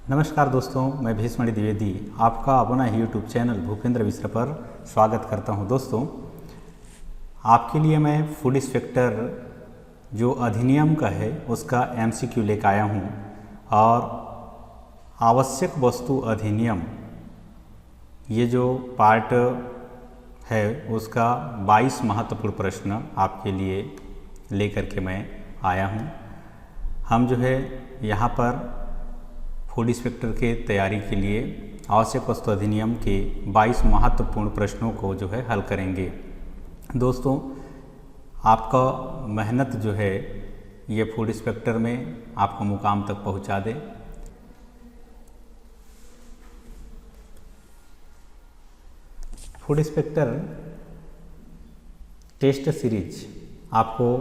नमस्कार दोस्तों, मैं भीष्मणि द्विवेदी आपका अपना यूट्यूब चैनल भूपेंद्र मिश्र पर स्वागत करता हूं। दोस्तों, आपके लिए मैं फूड इंस्पेक्टर जो अधिनियम का है उसका एमसीक्यू लेकर आया हूं और आवश्यक वस्तु अधिनियम ये जो पार्ट है उसका 22 महत्वपूर्ण प्रश्न आपके लिए लेकर के मैं आया हूं। हम जो है यहाँ पर फूड इंस्पेक्टर के तैयारी के लिए आवश्यक वस्तु अधिनियम के 22 महत्वपूर्ण प्रश्नों को जो है हल करेंगे। दोस्तों, आपका मेहनत जो है ये फूड इंस्पेक्टर में आपको मुकाम तक पहुंचा दे। फूड इंस्पेक्टर टेस्ट सीरीज आपको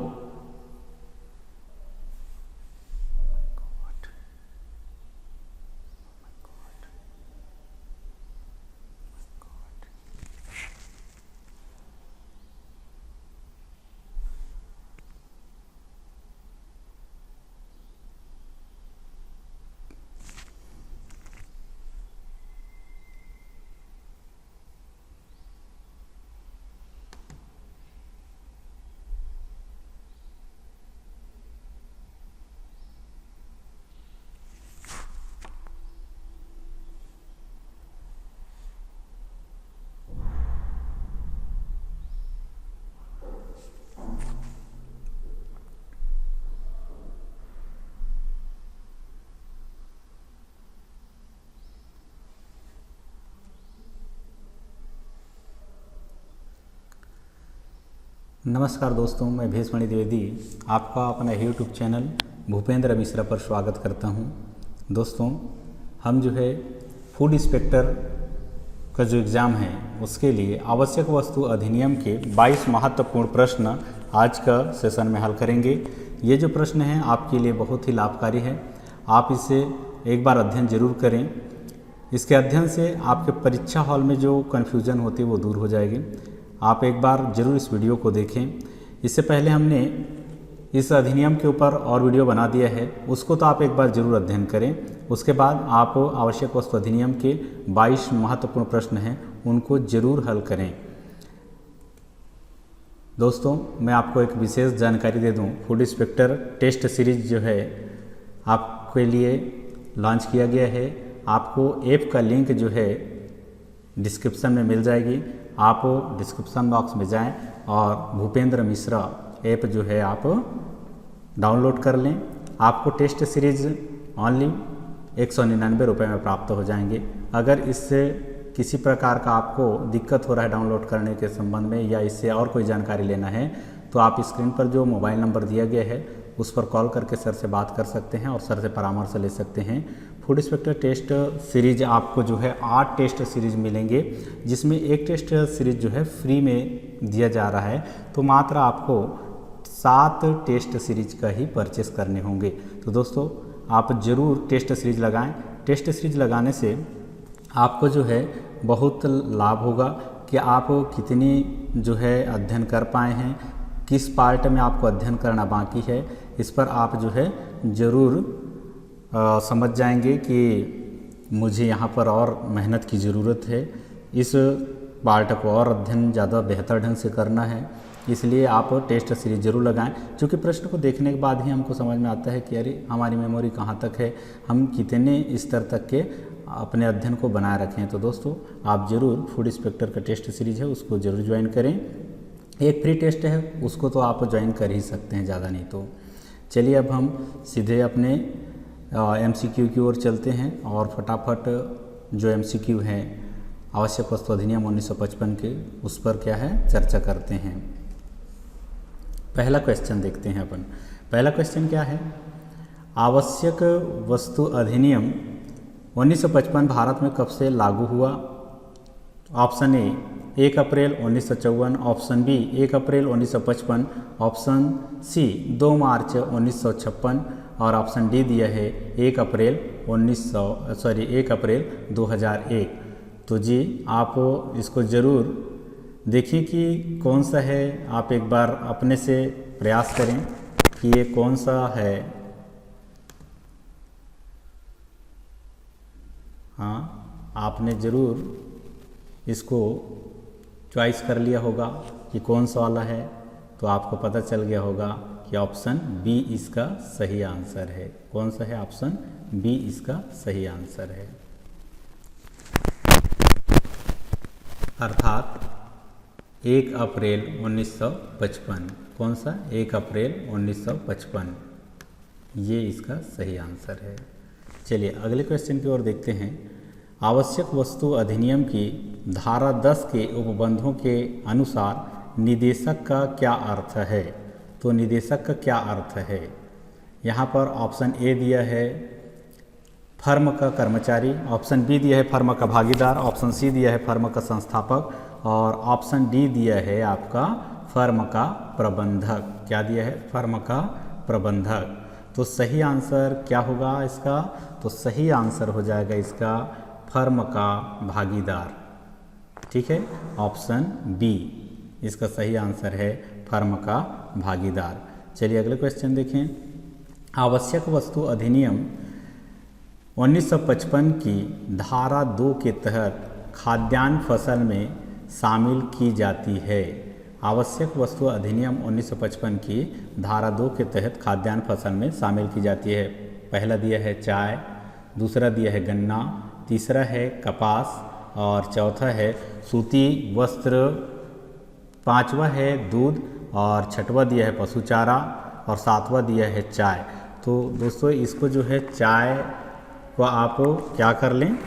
नमस्कार दोस्तों, मैं भीष्मणि द्विवेदी आपका अपना यूट्यूब चैनल भूपेंद्र मिश्रा पर स्वागत करता हूं। दोस्तों, हम जो है फूड इंस्पेक्टर का जो एग्ज़ाम है उसके लिए आवश्यक वस्तु अधिनियम के 22 महत्वपूर्ण प्रश्न आज का सेशन में हल करेंगे। ये जो प्रश्न हैं आपके लिए बहुत ही लाभकारी है। आप इसे एक बार अध्ययन जरूर करें। इसके अध्ययन से आपके परीक्षा हॉल में जो कन्फ्यूज़न होती है वो दूर हो जाएगी। आप एक बार ज़रूर इस वीडियो को देखें। इससे पहले हमने इस अधिनियम के ऊपर और वीडियो बना दिया है, उसको तो आप एक बार ज़रूर अध्ययन करें। उसके बाद आप आवश्यक वस्तु अधिनियम के 22 महत्वपूर्ण प्रश्न हैं उनको ज़रूर हल करें। दोस्तों, मैं आपको एक विशेष जानकारी दे दूं, फूड इंस्पेक्टर टेस्ट सीरीज जो है आपके लिए लॉन्च किया गया है। आपको ऐप का लिंक जो है डिस्क्रिप्शन में मिल जाएगी। आप डिस्क्रिप्शन बॉक्स में जाएं और भूपेंद्र मिश्रा ऐप जो है आप डाउनलोड कर लें। आपको टेस्ट सीरीज ओनली 199 रुपये में प्राप्त हो जाएंगे। अगर इससे किसी प्रकार का आपको दिक्कत हो रहा है डाउनलोड करने के संबंध में या इससे और कोई जानकारी लेना है तो आप स्क्रीन पर जो मोबाइल नंबर दिया गया है उस पर कॉल करके सर से बात कर सकते हैं और सर से परामर्श ले सकते हैं। फूड इंस्पेक्टर टेस्ट सीरीज आपको जो है 8 टेस्ट सीरीज मिलेंगे, जिसमें एक टेस्ट सीरीज जो है फ्री में दिया जा रहा है। तो मात्र आपको 7 टेस्ट सीरीज का ही परचेस करने होंगे। तो दोस्तों, आप ज़रूर टेस्ट सीरीज लगाएं। टेस्ट सीरीज लगाने से आपको जो है बहुत लाभ होगा कि आप कितनी जो है अध्ययन कर पाए हैं, किस पार्ट में आपको अध्ययन करना बाकी है, इस पर आप जो है ज़रूर समझ जाएंगे कि मुझे यहाँ पर और मेहनत की ज़रूरत है, इस पार्ट को और अध्ययन ज़्यादा बेहतर ढंग से करना है। इसलिए आप टेस्ट सीरीज जरूर लगाएं, क्योंकि प्रश्न को देखने के बाद ही हमको समझ में आता है कि अरे हमारी मेमोरी कहाँ तक है, हम कितने स्तर तक के अपने अध्ययन को बनाए रखें। तो दोस्तों, आप ज़रूर फूड इंस्पेक्टर का टेस्ट सीरीज है उसको ज़रूर ज्वाइन करें। एक फ्री टेस्ट है उसको तो आप ज्वाइन कर ही सकते हैं, ज़्यादा नहीं तो। चलिए अब हम सीधे अपने एमसीक्यू की ओर चलते हैं और फटाफट जो एमसीक्यू हैं आवश्यक वस्तु अधिनियम 1955 के उस पर क्या है चर्चा करते हैं। पहला क्वेश्चन देखते हैं अपन। पहला क्वेश्चन क्या है? आवश्यक वस्तु अधिनियम 1955 भारत में कब से लागू हुआ? ऑप्शन ए 1 अप्रैल 1954, ऑप्शन बी 1 अप्रैल 1955, ऑप्शन सी 2 मार्च 1956 और ऑप्शन डी दिया है 1 अप्रैल 2001। तो जी आप इसको ज़रूर देखिए कि कौन सा है। आप एक बार अपने से प्रयास करें कि ये कौन सा है। हाँ, आपने ज़रूर इसको चॉइस कर लिया होगा कि कौन सा वाला है, तो आपको पता चल गया होगा कि ऑप्शन बी इसका सही आंसर है। कौन सा है? ऑप्शन बी इसका सही आंसर है। अर्थात 1 अप्रैल 1955। कौन सा? 1 अप्रैल 1955, ये इसका सही आंसर है। चलिए अगले क्वेश्चन की ओर देखते हैं। आवश्यक वस्तु अधिनियम की धारा 10 के उपबंधों के अनुसार निदेशक का क्या अर्थ है? तो निदेशक का क्या अर्थ है? यहाँ पर ऑप्शन ए दिया है फर्म का कर्मचारी, ऑप्शन बी दिया है फर्म का भागीदार, ऑप्शन सी दिया है फर्म का संस्थापक और ऑप्शन डी दिया है आपका फर्म का प्रबंधक। क्या दिया है? फर्म का प्रबंधक। तो सही आंसर क्या होगा इसका? तो सही आंसर हो जाएगा इसका फर्म का भागीदार। ठीक है, ऑप्शन बी इसका सही आंसर है फर्म का भागीदार। चलिए अगले क्वेश्चन देखें। आवश्यक वस्तु अधिनियम 1955 की धारा 2 के तहत खाद्यान्न फसल में शामिल की जाती है। आवश्यक वस्तु अधिनियम 1955 की धारा 2 के तहत खाद्यान्न फसल में शामिल की जाती है। पहला दिया है चाय, दूसरा दिया है गन्ना, तीसरा है कपास और चौथा है सूती वस्त्र, पांचवा है दूध और छठवां दिया है पशु चारा और सातवां दिया है चाय। तो दोस्तों इसको जो है चाय को आप क्या कर लें,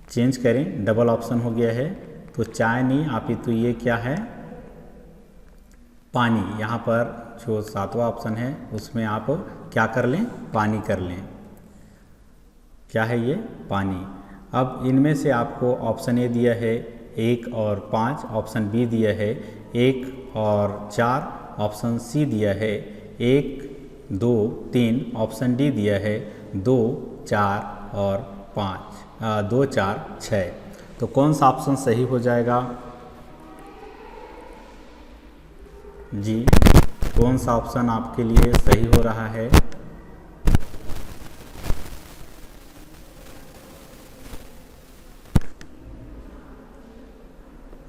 चेंज करें, डबल ऑप्शन हो गया है। तो चाय नहीं आप ही, तो ये क्या है? पानी। यहाँ पर जो सातवां ऑप्शन है उसमें आप क्या कर लें? पानी कर लें। क्या है ये? पानी। अब इनमें से आपको ऑप्शन ए दिया है 1 और 5, ऑप्शन बी दिया है 1 और 4, ऑप्शन सी दिया है 1, 2, 3, ऑप्शन डी दिया है 2, 4 और 5, 2, 4, 6। तो कौन सा ऑप्शन सही हो जाएगा जी? कौन सा ऑप्शन आपके लिए सही हो रहा है?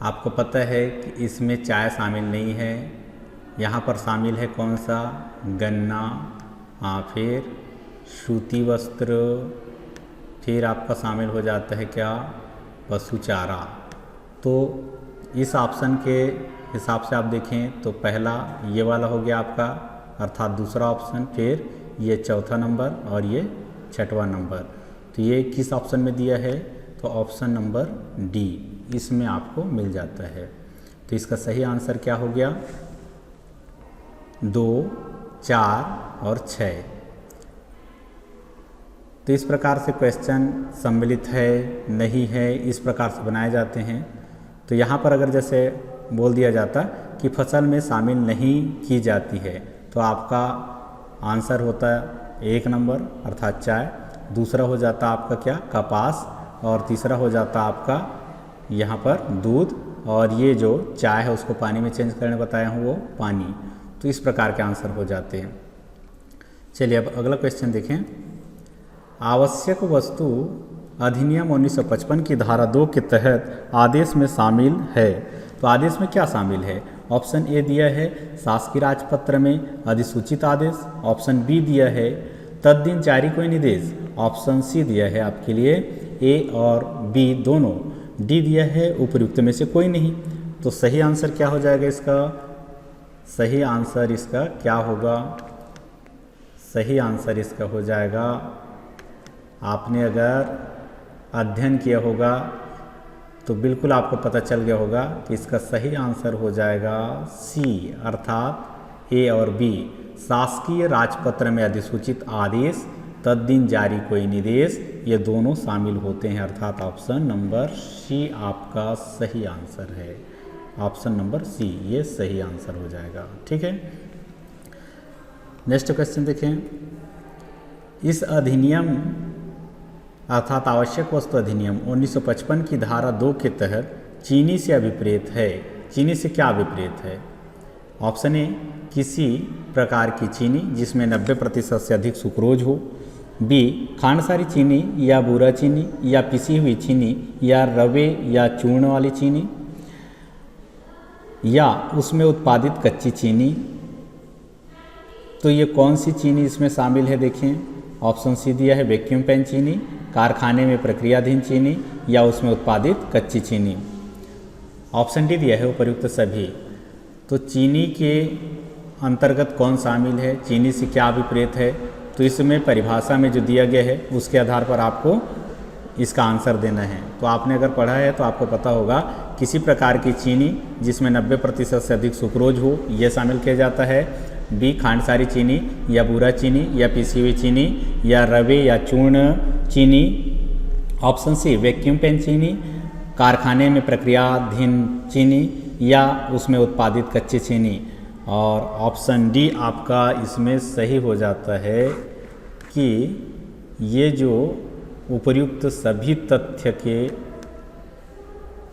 आपको पता है कि इसमें चाय शामिल नहीं है। यहाँ पर शामिल है कौन सा? गन्ना, फिर सूती वस्त्र, फिर आपका शामिल हो जाता है क्या? पशु चारा। तो इस ऑप्शन के हिसाब से आप देखें तो पहला ये वाला हो गया आपका, अर्थात दूसरा ऑप्शन, फिर ये चौथा नंबर और ये छठवां नंबर। तो ये किस ऑप्शन में दिया है? तो ऑप्शन नंबर डी इसमें आपको मिल जाता है। तो इसका सही आंसर क्या हो गया? 2, 4 और 6। तो इस प्रकार से क्वेश्चन सम्मिलित है नहीं है इस प्रकार से बनाए जाते हैं। तो यहाँ पर अगर जैसे बोल दिया जाता कि फसल में शामिल नहीं की जाती है तो आपका आंसर होता 1 नंबर अर्थात चाय, दूसरा हो जाता आपका क्या? कपास, और तीसरा हो जाता आपका यहाँ पर दूध, और ये जो चाय है उसको पानी में चेंज करने बताया हूँ वो पानी। तो इस प्रकार के आंसर हो जाते हैं। चलिए अब अगला क्वेश्चन देखें। आवश्यक वस्तु अधिनियम 1955 की धारा 2 के तहत आदेश में शामिल है। तो आदेश में क्या शामिल है? ऑप्शन ए दिया है शासकीय राजपत्र में अधिसूचित आदेश, ऑप्शन बी दिया है तद्दिन जारी कोई निर्देश, ऑप्शन सी दिया है आपके लिए ए और बी दोनों, डी दिया है उपयुक्त में से कोई नहीं। तो सही आंसर क्या हो जाएगा इसका? सही आंसर इसका क्या होगा? सही आंसर इसका हो जाएगा, आपने अगर अध्ययन किया होगा तो बिल्कुल आपको पता चल गया होगा कि इसका सही आंसर हो जाएगा सी, अर्थात ए और बी, शासकीय राजपत्र में अधिसूचित आदेश तद्दिन जारी कोई निर्देश, ये दोनों शामिल होते हैं। अर्थात ऑप्शन नंबर सी आपका सही आंसर है। ऑप्शन नंबर सी ये सही आंसर हो जाएगा। ठीक है, नेक्स्ट क्वेश्चन देखें। इस अधिनियम अर्थात आवश्यक वस्तु अधिनियम 1955 की धारा 2 के तहत चीनी से अभिप्रेत है। चीनी से क्या अभिप्रेत है? ऑप्शन ए किसी प्रकार की चीनी जिसमें 90% से अधिक सुक्रोज हो, बी खांडसारी चीनी या बूरा चीनी या पिसी हुई चीनी या रवे या चूर्ण वाली चीनी या उसमें उत्पादित कच्ची चीनी। तो ये कौन सी चीनी इसमें शामिल है देखें। ऑप्शन सी दिया है वैक्यूम पैन चीनी, कारखाने में प्रक्रियाधीन चीनी या उसमें उत्पादित कच्ची चीनी। ऑप्शन डी दिया है उपर्युक्त सभी। तो चीनी के अंतर्गत कौन शामिल है, चीनी से क्या अभिप्रेत है, तो इसमें परिभाषा में जो दिया गया है उसके आधार पर आपको इसका आंसर देना है। तो आपने अगर पढ़ा है तो आपको पता होगा किसी प्रकार की चीनी जिसमें 90% से अधिक सुक्रोज हो, यह शामिल किया जाता है। बी खांडसारी चीनी या बूरा चीनी या पिसी हुई चीनी या रवे या चूर्ण चीनी। ऑप्शन सी वैक्यूम पैन चीनी, कारखाने में प्रक्रियाधीन चीनी या उसमें उत्पादित कच्ची चीनी। और ऑप्शन डी आपका इसमें सही हो जाता है कि ये जो उपर्युक्त सभी तथ्य के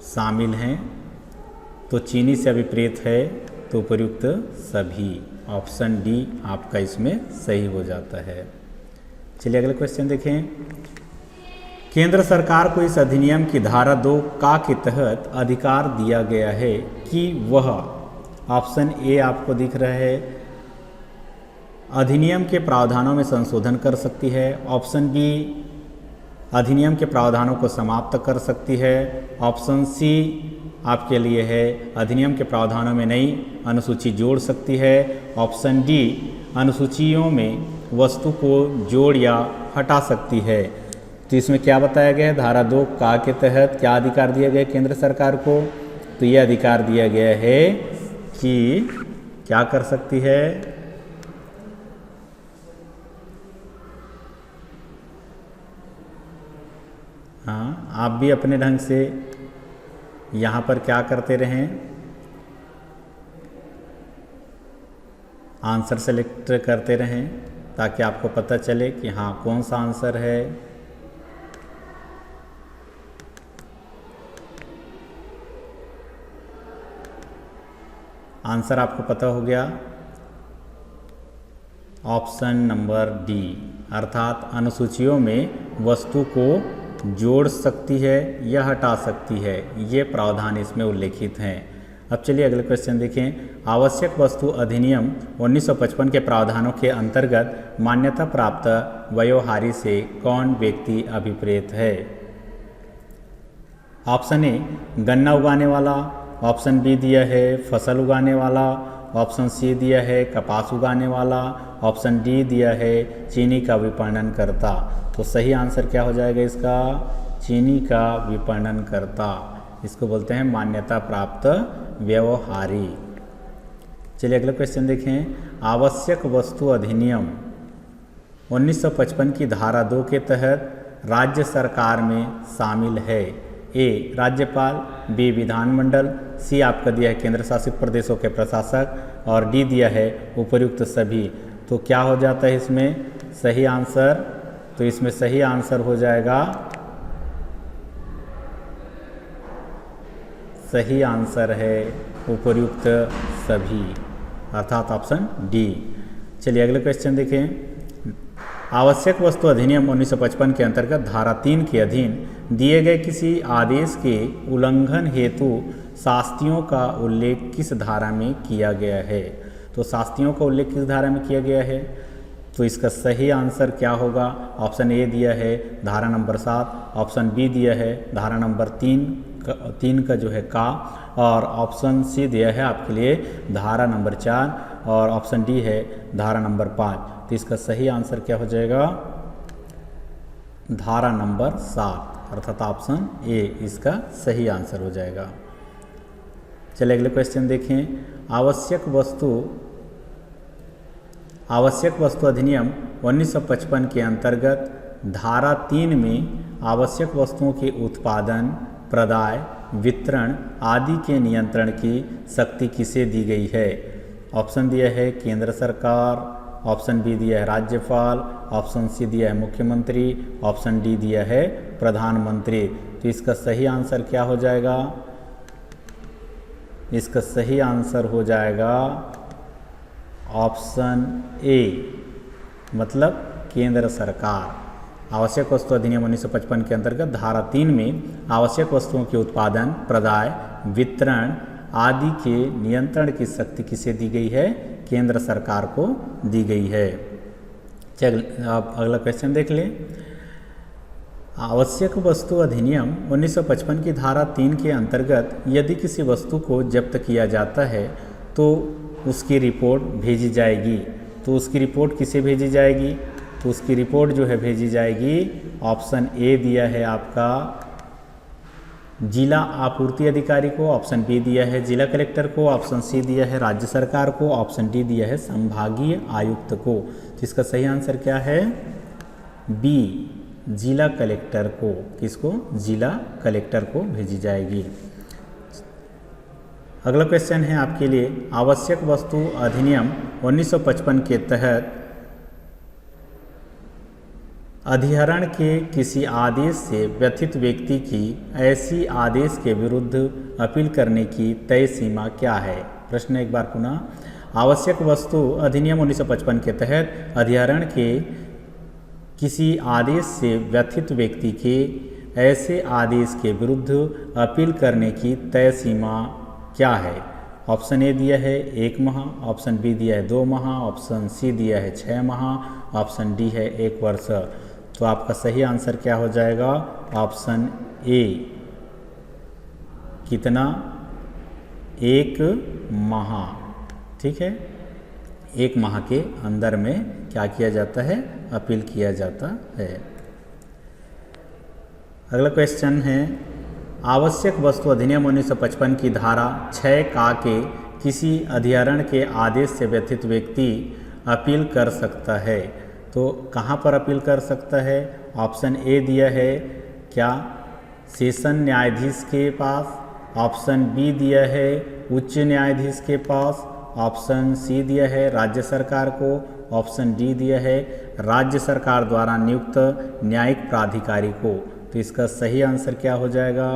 शामिल हैं, तो चीनी से अभिप्रेत है तो उपर्युक्त सभी। ऑप्शन डी आपका इसमें सही हो जाता है। चलिए अगला क्वेश्चन देखें। केंद्र सरकार को इस अधिनियम की धारा 2 का के तहत अधिकार दिया गया है कि वह, ऑप्शन ए आपको दिख रहा है, अधिनियम के प्रावधानों में संशोधन कर सकती है। ऑप्शन बी अधिनियम के प्रावधानों को समाप्त कर सकती है। ऑप्शन सी आपके लिए है अधिनियम के प्रावधानों में नई अनुसूची जोड़ सकती है। ऑप्शन डी अनुसूचियों में वस्तु को जोड़ या हटा सकती है। तो इसमें क्या बताया गया है, धारा 2 का के तहत क्या अधिकार दिया गया केंद्र सरकार को, तो ये अधिकार दिया गया है कि क्या कर सकती है, हाँ आप भी अपने ढंग से यहाँ पर क्या करते रहें, आंसर सेलेक्ट करते रहें ताकि आपको पता चले कि हाँ कौन सा आंसर है। आंसर आपको पता हो गया, ऑप्शन नंबर डी, अर्थात अनुसूचियों में वस्तु को जोड़ सकती है या हटा सकती है, ये प्रावधान इसमें उल्लेखित हैं। अब चलिए अगले क्वेश्चन देखें। आवश्यक वस्तु अधिनियम 1955 के प्रावधानों के अंतर्गत मान्यता प्राप्त व्यवहारी से कौन व्यक्ति अभिप्रेत है। ऑप्शन ए गन्ना उगाने वाला, ऑप्शन बी दिया है फसल उगाने वाला, ऑप्शन सी दिया है कपास उगाने वाला, ऑप्शन डी दिया है चीनी का विपणन करता। तो सही आंसर क्या हो जाएगा इसका, चीनी का विपणन करता, इसको बोलते हैं मान्यता प्राप्त व्यवहारी। चलिए अगला क्वेश्चन देखें। आवश्यक वस्तु अधिनियम 1955 की धारा 2 के तहत राज्य सरकार में शामिल है। ए राज्यपाल, बी विधानमंडल, सी आपका दिया है केंद्र शासित प्रदेशों के प्रशासक और डी दिया है उपर्युक्त सभी। तो क्या हो जाता है इसमें सही आंसर, तो इसमें सही आंसर हो जाएगा, सही आंसर है उपर्युक्त सभी, अर्थात ऑप्शन डी। चलिए अगले क्वेश्चन देखें। आवश्यक वस्तु अधिनियम 1955 के अंतर्गत धारा 3 के अधीन दिए गए किसी आदेश के उल्लंघन हेतु शास्तियों का उल्लेख किस धारा में किया गया है। तो शास्तियों का उल्लेख किस धारा में किया गया है, तो इसका सही आंसर क्या होगा। ऑप्शन ए दिया है धारा नंबर 7, ऑप्शन बी दिया है धारा नंबर 3 का जो है का, और ऑप्शन सी दिया है आपके लिए धारा नंबर 4 और ऑप्शन डी है धारा नंबर 5। तो इसका सही आंसर क्या हो जाएगा, धारा नंबर 7, अर्थात ऑप्शन ए इसका सही आंसर हो जाएगा। चलिए अगले क्वेश्चन देखें। आवश्यक वस्तु अधिनियम 1955 के अंतर्गत धारा 3 में आवश्यक वस्तुओं के उत्पादन, प्रदाय, वितरण आदि के नियंत्रण की शक्ति किसे दी गई है। ऑप्शन दिया है केंद्र सरकार, ऑप्शन बी दिया है राज्यपाल, ऑप्शन सी दिया है मुख्यमंत्री, ऑप्शन डी दिया है प्रधानमंत्री। तो इसका सही आंसर क्या हो जाएगा, इसका सही आंसर हो जाएगा ऑप्शन ए, मतलब केंद्र सरकार। आवश्यक वस्तु अधिनियम 1955 के अंतर्गत धारा 3 में आवश्यक वस्तुओं के उत्पादन, प्रदाय, वितरण आदि के नियंत्रण की शक्ति किसे दी गई है? केंद्र सरकार को दी गई है। चल आप अगला क्वेश्चन देख लें। आवश्यक वस्तु अधिनियम 1955 की धारा 3 के अंतर्गत यदि किसी वस्तु को जब्त किया जाता है तो उसकी रिपोर्ट भेजी जाएगी। तो उसकी रिपोर्ट किसे भेजी जाएगी? तो उसकी रिपोर्ट जो है भेजी जाएगी, ऑप्शन ए दिया है आपका जिला आपूर्ति अधिकारी को, ऑप्शन बी दिया है जिला कलेक्टर को, ऑप्शन सी दिया है राज्य सरकार को, ऑप्शन डी दिया है संभागीय आयुक्त को। तो इसका सही आंसर क्या है? बी, जिला कलेक्टर को। किसको? जिला कलेक्टर को भेजी जाएगी। अगला क्वेश्चन है आपके लिए, आवश्यक वस्तु अधिनियम 1955 के तहत अधिहरण के किसी आदेश से व्यथित व्यक्ति की ऐसी आदेश के विरुद्ध अपील करने की तय सीमा क्या है? प्रश्न एक बार पुनः, आवश्यक वस्तु अधिनियम 1955 के तहत अधिहरण के किसी आदेश से व्यथित व्यक्ति के ऐसे आदेश के विरुद्ध अपील करने की तय सीमा क्या है? ऑप्शन ए दिया है 1 माह, ऑप्शन बी दिया है 2 माह, ऑप्शन सी दिया है 6 माह, ऑप्शन डी है 1 वर्ष। तो आपका सही आंसर क्या हो जाएगा? ऑप्शन ए, कितना? 1 माह। ठीक है, 1 माह के अंदर में क्या किया जाता है? अपील किया जाता है। अगला क्वेश्चन है, आवश्यक वस्तु अधिनियम 1955 की धारा 6 का के किसी अधिहरण के आदेश से व्यथित व्यक्ति अपील कर सकता है। तो कहाँ पर अपील कर सकता है? ऑप्शन ए दिया है क्या? सेशन न्यायाधीश के पास, ऑप्शन बी दिया है उच्च न्यायाधीश के पास, ऑप्शन सी दिया है राज्य सरकार को, ऑप्शन डी दिया है राज्य सरकार द्वारा नियुक्त न्यायिक प्राधिकारी को। तो इसका सही आंसर क्या हो जाएगा?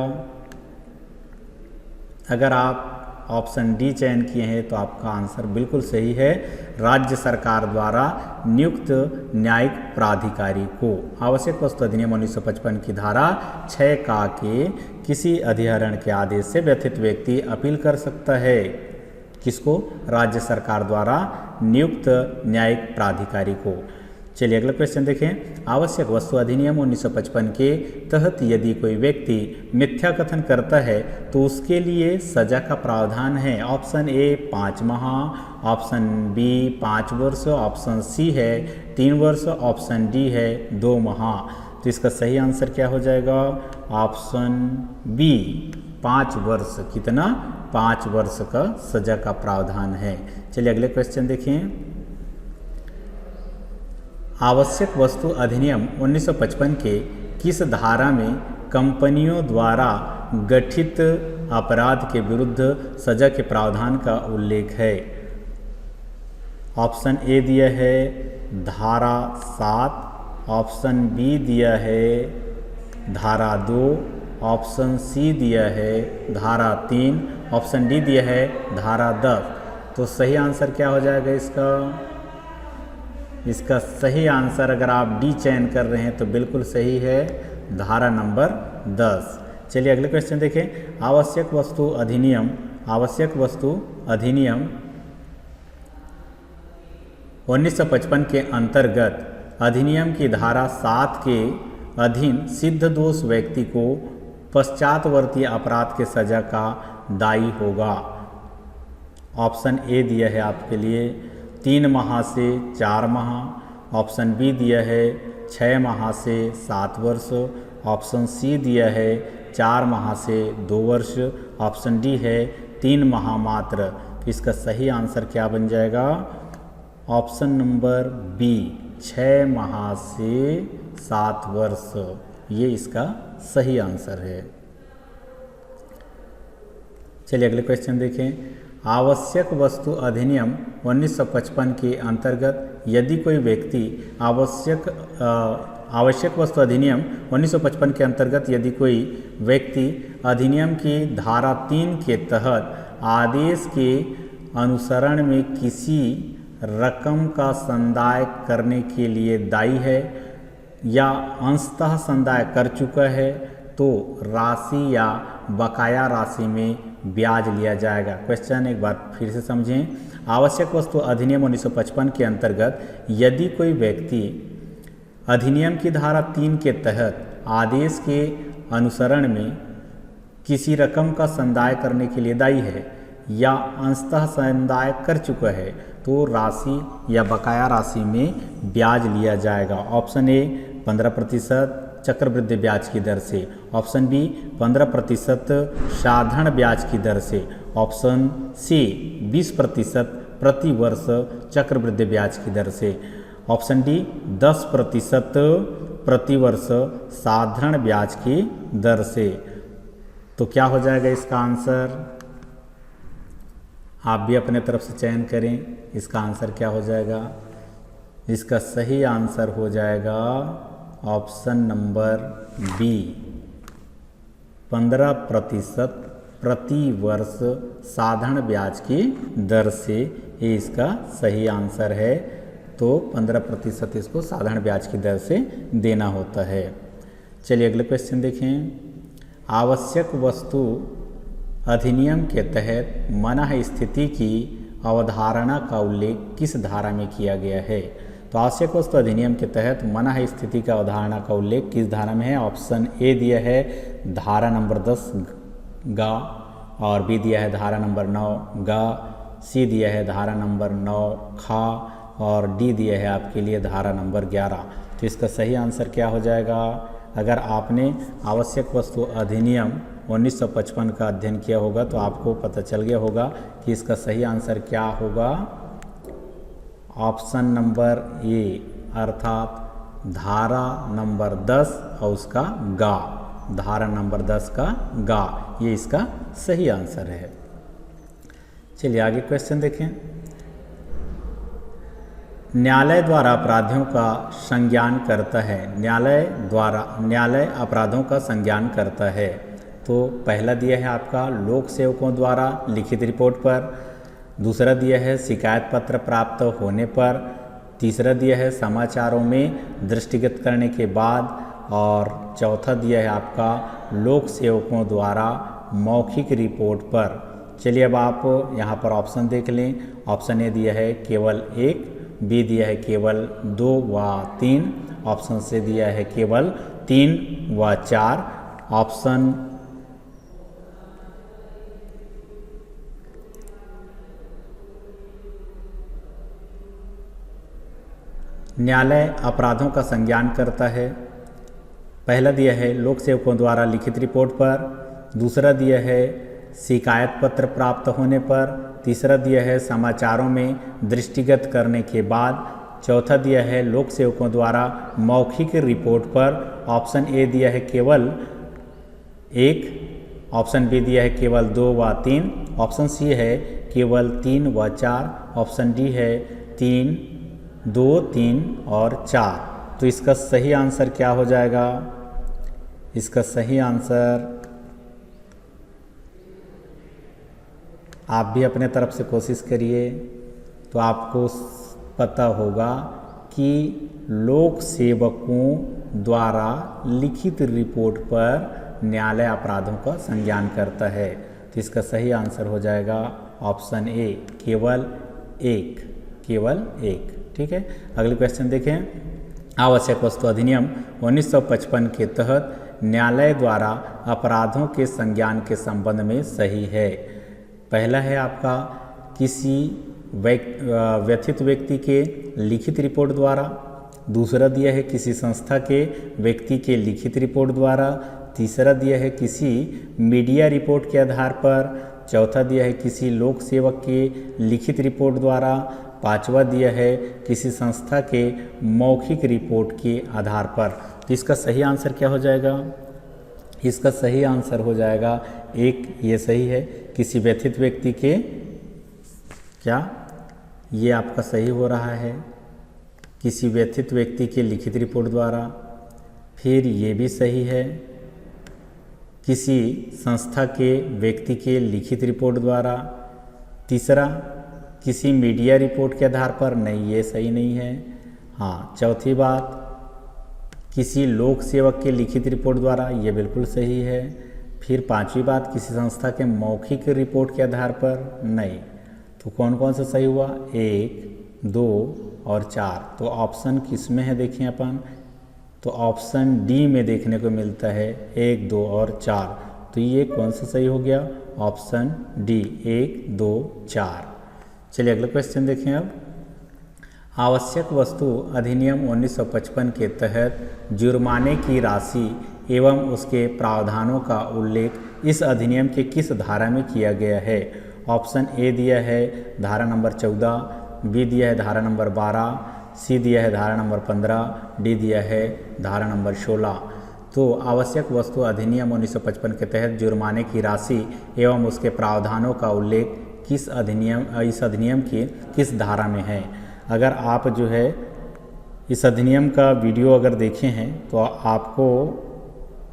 अगर आप ऑप्शन डी चयन किए हैं तो आपका आंसर बिल्कुल सही है, राज्य सरकार द्वारा नियुक्त न्यायिक प्राधिकारी को। आवश्यक वस्तु अधिनियम 1955 की धारा 6 का के किसी अधिहरण के आदेश से व्यथित व्यक्ति अपील कर सकता है। किसको? राज्य सरकार द्वारा नियुक्त न्यायिक प्राधिकारी को। चलिए अगला क्वेश्चन देखें। आवश्यक वस्तु अधिनियम 1955 के तहत यदि कोई व्यक्ति मिथ्या कथन करता है तो उसके लिए सजा का प्रावधान है। ऑप्शन ए 5 माह, ऑप्शन बी 5 वर्ष, ऑप्शन सी है 3 वर्ष, ऑप्शन डी है 2 माह। तो इसका सही आंसर क्या हो जाएगा? ऑप्शन बी 5 वर्ष। कितना? 5 वर्ष का सजा का प्रावधान है। चलिए अगले क्वेश्चन देखें। आवश्यक वस्तु अधिनियम 1955 के किस धारा में कंपनियों द्वारा गठित अपराध के विरुद्ध सजा के प्रावधान का उल्लेख है? ऑप्शन ए दिया है धारा 7, ऑप्शन बी दिया है धारा 2, ऑप्शन सी दिया है धारा 3, ऑप्शन डी दिया है धारा 10। तो सही आंसर क्या हो जाएगा इसका? इसका सही आंसर अगर आप डी चयन कर रहे हैं तो बिल्कुल सही है, धारा नंबर 10। चलिए अगले क्वेश्चन देखें। आवश्यक वस्तु अधिनियम 1955 के अंतर्गत अधिनियम की धारा 7 के अधीन सिद्ध दोष व्यक्ति को पश्चातवर्ती अपराध के सजा का दायी होगा। ऑप्शन ए दिया है आपके लिए 3 माह से 4 माह, ऑप्शन बी दिया है 6 माह से 7 वर्ष, ऑप्शन सी दिया है 4 माह से 2 वर्ष, ऑप्शन डी है 3 माह मात्र। तो इसका सही आंसर क्या बन जाएगा? ऑप्शन नंबर बी 6 माह से 7 वर्ष। ये इसका सही आंसर है। चलिए अगले क्वेश्चन देखें। आवश्यक वस्तु अधिनियम 1955 के अंतर्गत यदि कोई व्यक्ति आवश्यक वस्तु अधिनियम 1955 के अंतर्गत यदि कोई व्यक्ति अधिनियम की धारा 3 के तहत आदेश के अनुसरण में किसी रकम का संदाय करने के लिए दायी है या अंशतः संदाय कर चुका है तो राशि या बकाया राशि में ब्याज लिया जाएगा। क्वेश्चन एक बार फिर से समझें। आवश्यक वस्तु अधिनियम 1955 के अंतर्गत यदि कोई व्यक्ति अधिनियम की धारा 3 के तहत आदेश के अनुसरण में किसी रकम का संदाय करने के लिए दायी है या अंशतः संदाय कर चुका है तो राशि या बकाया राशि में ब्याज लिया जाएगा। ऑप्शन ए 15% चक्रवृद्धि ब्याज की दर से, ऑप्शन बी 15% साधारण ब्याज की दर से, ऑप्शन सी 20% प्रति वर्ष चक्रवृद्धि ब्याज की दर से, ऑप्शन डी 10% प्रति वर्ष साधारण ब्याज की दर से। तो क्या हो जाएगा इसका आंसर? आप भी अपने तरफ से चयन करें। इसका आंसर क्या हो जाएगा? इसका सही आंसर हो जाएगा ऑप्शन नंबर बी 15% प्रति वर्ष साधारण ब्याज की दर से, ये इसका सही आंसर है। तो 15% इसको साधारण ब्याज की दर से देना होता है। चलिए अगले क्वेश्चन देखें। आवश्यक वस्तु अधिनियम के तहत मनाह स्थिति की अवधारणा का उल्लेख किस धारा में किया गया है? तो आवश्यक वस्तु अधिनियम के तहत मनाह स्थिति का अवधारणा का उल्लेख किस धारा में है? ऑप्शन ए दिया है धारा नंबर 10 गा, और बी दिया है धारा नंबर 9 गा, सी दिया है धारा नंबर 9 खा, और डी दिया है आपके लिए धारा नंबर 11। तो इसका सही आंसर क्या हो जाएगा? अगर आपने आवश्यक वस्तु अधिनियम 1955 का अध्ययन किया होगा तो आपको पता चल गया होगा कि इसका सही आंसर क्या होगा। ऑप्शन नंबर ए अर्थात धारा नंबर 10 और उसका गा, धारा नंबर 10 का गा, ये इसका सही आंसर है। चलिए आगे क्वेश्चन देखें। न्यायालय द्वारा अपराधियों का संज्ञान करता है। न्यायालय अपराधों का संज्ञान करता है। तो पहला दिया है आपका लोक सेवकों द्वारा लिखित रिपोर्ट पर, दूसरा दिया है शिकायत पत्र प्राप्त होने पर, तीसरा दिया है समाचारों में दृष्टिगत करने के बाद, और चौथा दिया है आपका लोक सेवकों द्वारा मौखिक रिपोर्ट पर। चलिए अब आप यहाँ पर ऑप्शन देख लें। ऑप्शन ए दिया है केवल 1, बी दिया है केवल 2 व 3, ऑप्शन सी दिया है केवल 3 व 4, ऑप्शन न्यायालय अपराधों का संज्ञान करता है। पहला दिया है लोक सेवकों द्वारा लिखित रिपोर्ट पर, दूसरा दिया है शिकायत पत्र प्राप्त होने पर, तीसरा दिया है समाचारों में दृष्टिगत करने के बाद, चौथा दिया है लोक सेवकों द्वारा मौखिक रिपोर्ट पर, ऑप्शन ए दिया है केवल 1, ऑप्शन बी दिया है केवल 2 व 3, ऑप्शन सी है केवल 3 व 4, ऑप्शन डी है 3, 2, 3 और 4। तो इसका सही आंसर क्या हो जाएगा? इसका सही आंसर आप भी अपने तरफ से कोशिश करिए तो आपको पता होगा कि लोक सेवकों द्वारा लिखित रिपोर्ट पर न्यायालय अपराधों का संज्ञान करता है। तो इसका सही आंसर हो जाएगा ऑप्शन ए केवल 1। ठीक है, अगले क्वेश्चन देखें। आवश्यक वस्तु अधिनियम 1955 के तहत न्यायालय द्वारा अपराधों के संज्ञान के संबंध में सही है। पहला है आपका किसी व्यथित व्यक्ति के लिखित रिपोर्ट द्वारा, दूसरा दिया है किसी संस्था के व्यक्ति के लिखित रिपोर्ट द्वारा, तीसरा दिया है किसी मीडिया रिपोर्ट के आधार पर, चौथा दिया है किसी लोक सेवक के लिखित रिपोर्ट द्वारा, पांचवा दिया है किसी संस्था के मौखिक रिपोर्ट के आधार पर। तो इसका सही आंसर क्या हो जाएगा? इसका सही आंसर हो जाएगा 1, ये सही है, किसी व्यथित व्यक्ति के, क्या ये आपका सही हो रहा है, किसी व्यथित व्यक्ति के लिखित रिपोर्ट द्वारा। फिर ये भी सही है, किसी संस्था के व्यक्ति के लिखित रिपोर्ट द्वारा। तीसरा, किसी मीडिया रिपोर्ट के आधार पर, नहीं ये सही नहीं है। हाँ, चौथी बात, किसी लोक सेवक के लिखित रिपोर्ट द्वारा, ये बिल्कुल सही है। फिर पांचवी बात, किसी संस्था के मौखिक रिपोर्ट के आधार पर, नहीं। तो कौन कौन सा सही हुआ? 1, 2 और 4। तो ऑप्शन किस में है देखें अपन, तो ऑप्शन डी में देखने को मिलता है 1, 2 और 4। तो ये कौन सा सही हो गया? Option D, 1, 2, 4। चलिए अगला क्वेश्चन देखें अब। आवश्यक वस्तु अधिनियम 1955 के तहत जुर्माने की राशि एवं उसके प्रावधानों का उल्लेख इस अधिनियम के किस धारा में किया गया है? ऑप्शन ए दिया है धारा नंबर 14, बी दिया है धारा नंबर 12, सी दिया है धारा नंबर 15, डी दिया है धारा नंबर 16। तो आवश्यक वस्तु अधिनियम 1955 के तहत जुर्माने की राशि एवं उसके प्रावधानों का उल्लेख इस अधिनियम की किस धारा में है? अगर आप जो है इस अधिनियम का वीडियो अगर देखे हैं तो आपको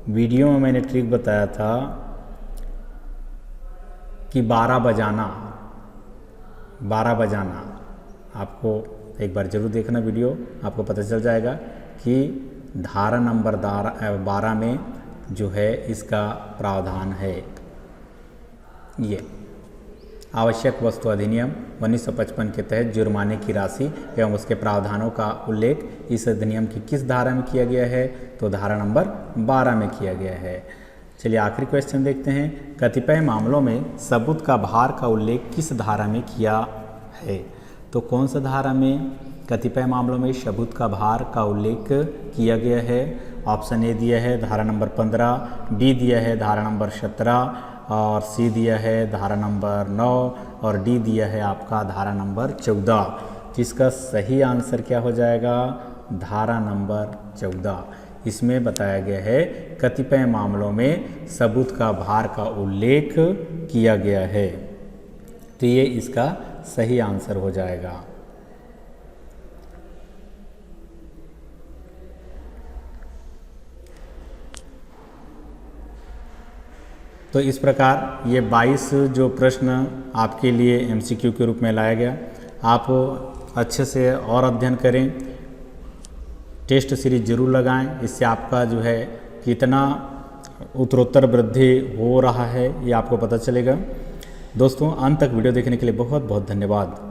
वीडियो में मैंने ट्रिक बताया था कि 12 बजाना, आपको एक बार जरूर देखना वीडियो, आपको पता चल जाएगा कि धारा नंबर 12 में जो है इसका प्रावधान है। ये आवश्यक वस्तु अधिनियम 1955 के तहत जुर्माने की राशि एवं उसके प्रावधानों का उल्लेख इस अधिनियम की किस धारा में किया गया है? तो धारा नंबर 12 में किया गया है। चलिए आखिरी क्वेश्चन देखते हैं। कतिपय मामलों में सबूत का भार का उल्लेख किस धारा में किया है? तो कौन सा धारा में कतिपय मामलों में सबूत का भार का उल्लेख किया गया है? ऑप्शन ए दिया है धारा नंबर 15, बी दिया है धारा नंबर 17 और सी दिया है धारा नंबर 9 और डी दिया है आपका धारा नंबर 14। जिसका सही आंसर क्या हो जाएगा? धारा नंबर 14। इसमें बताया गया है कतिपय मामलों में सबूत का भार का उल्लेख किया गया है। तो ये इसका सही आंसर हो जाएगा। तो इस प्रकार ये 22 जो प्रश्न आपके लिए MCQ के रूप में लाया गया। आप अच्छे से और अध्ययन करें, टेस्ट सीरीज जरूर लगाएं, इससे आपका जो है कितना उत्तरोत्तर वृद्धि हो रहा है ये आपको पता चलेगा। दोस्तों अंत तक वीडियो देखने के लिए बहुत बहुत धन्यवाद।